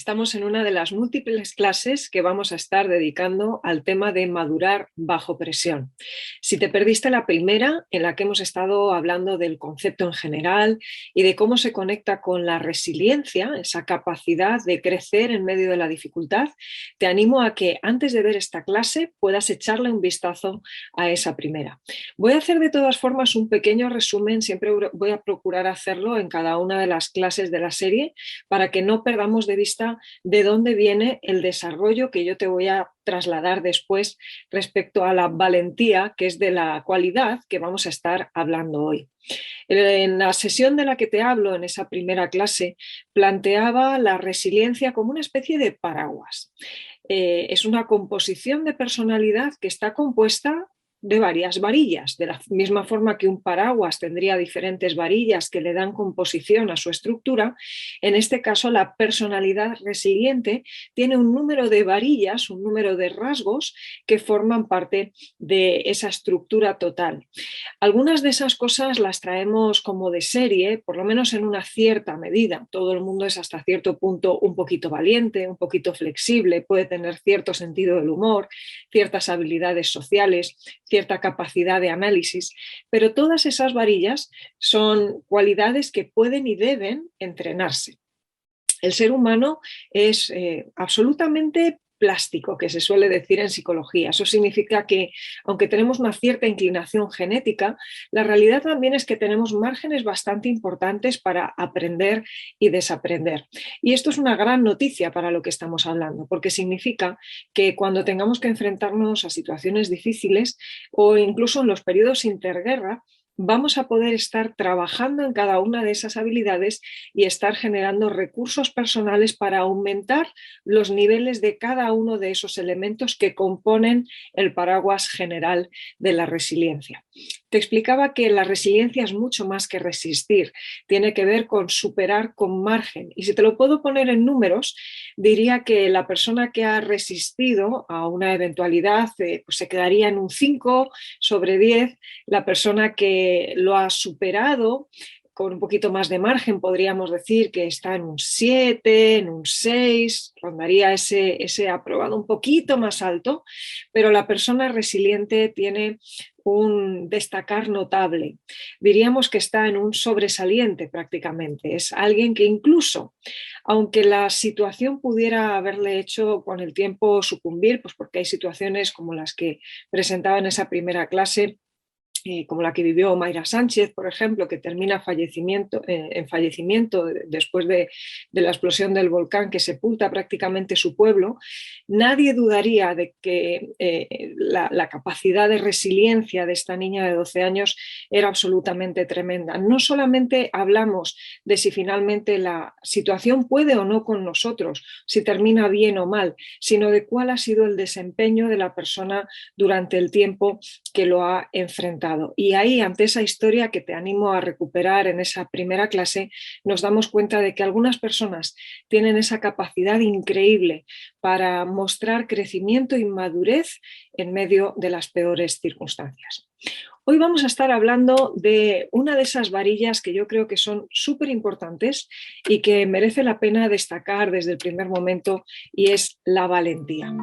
Estamos en una de las múltiples clases que vamos a estar dedicando al tema de madurar bajo presión. Si te perdiste la primera, en la que hemos estado hablando del concepto en general y de cómo se conecta con la resiliencia, esa capacidad de crecer en medio de la dificultad, te animo a que antes de ver esta clase puedas echarle un vistazo a esa primera. Voy a hacer de todas formas un pequeño resumen, siempre voy a procurar hacerlo en cada una de las clases de la serie para que no perdamos de vista de dónde viene el desarrollo que yo te voy a trasladar después respecto a la valentía, que es de la cualidad que vamos a estar hablando hoy. En la sesión de la que te hablo, en esa primera clase, planteaba la resiliencia como una especie de paraguas. Es una composición de personalidad que está compuesta de varias varillas, de la misma forma que un paraguas tendría diferentes varillas que le dan composición a su estructura. En este caso, la personalidad resiliente tiene un número de varillas, un número de rasgos que forman parte de esa estructura total. Algunas de esas cosas las traemos como de serie, por lo menos en una cierta medida. Todo el mundo es hasta cierto punto un poquito valiente, un poquito flexible, puede tener cierto sentido del humor, ciertas habilidades sociales, cierta capacidad de análisis, pero todas esas varillas son cualidades que pueden y deben entrenarse. El ser humano es absolutamente plástico, que se suele decir en psicología. Eso significa que, aunque tenemos una cierta inclinación genética, la realidad también es que tenemos márgenes bastante importantes para aprender y desaprender. Y esto es una gran noticia para lo que estamos hablando, porque significa que cuando tengamos que enfrentarnos a situaciones difíciles o incluso en los periodos interguerra, vamos a poder estar trabajando en cada una de esas habilidades y estar generando recursos personales para aumentar los niveles de cada uno de esos elementos que componen el paraguas general de la resiliencia. Te explicaba que la resiliencia es mucho más que resistir, tiene que ver con superar con margen. Y si te lo puedo poner en números, diría que la persona que ha resistido a una eventualidad pues se quedaría en un 5/10, la persona que lo ha superado con un poquito más de margen, podríamos decir que está en un 7, en un 6, rondaría ese aprobado un poquito más alto, pero la persona resiliente tiene un destacar notable. Diríamos que está en un sobresaliente prácticamente. Es alguien que incluso, aunque la situación pudiera haberle hecho con el tiempo sucumbir, pues porque hay situaciones como las que presentaba en esa primera clase, como la que vivió Mayra Sánchez, por ejemplo, que termina en fallecimiento después de la explosión del volcán que sepulta prácticamente su pueblo, nadie dudaría de que la capacidad de resiliencia de esta niña de 12 años era absolutamente tremenda. No solamente hablamos de si finalmente la situación puede o no con nosotros, si termina bien o mal, sino de cuál ha sido el desempeño de la persona durante el tiempo que lo ha enfrentado. Y ahí, ante esa historia que te animo a recuperar en esa primera clase, nos damos cuenta de que algunas personas tienen esa capacidad increíble para mostrar crecimiento y madurez en medio de las peores circunstancias. Hoy vamos a estar hablando de una de esas varillas que yo creo que son súper importantes y que merece la pena destacar desde el primer momento, y es la valentía.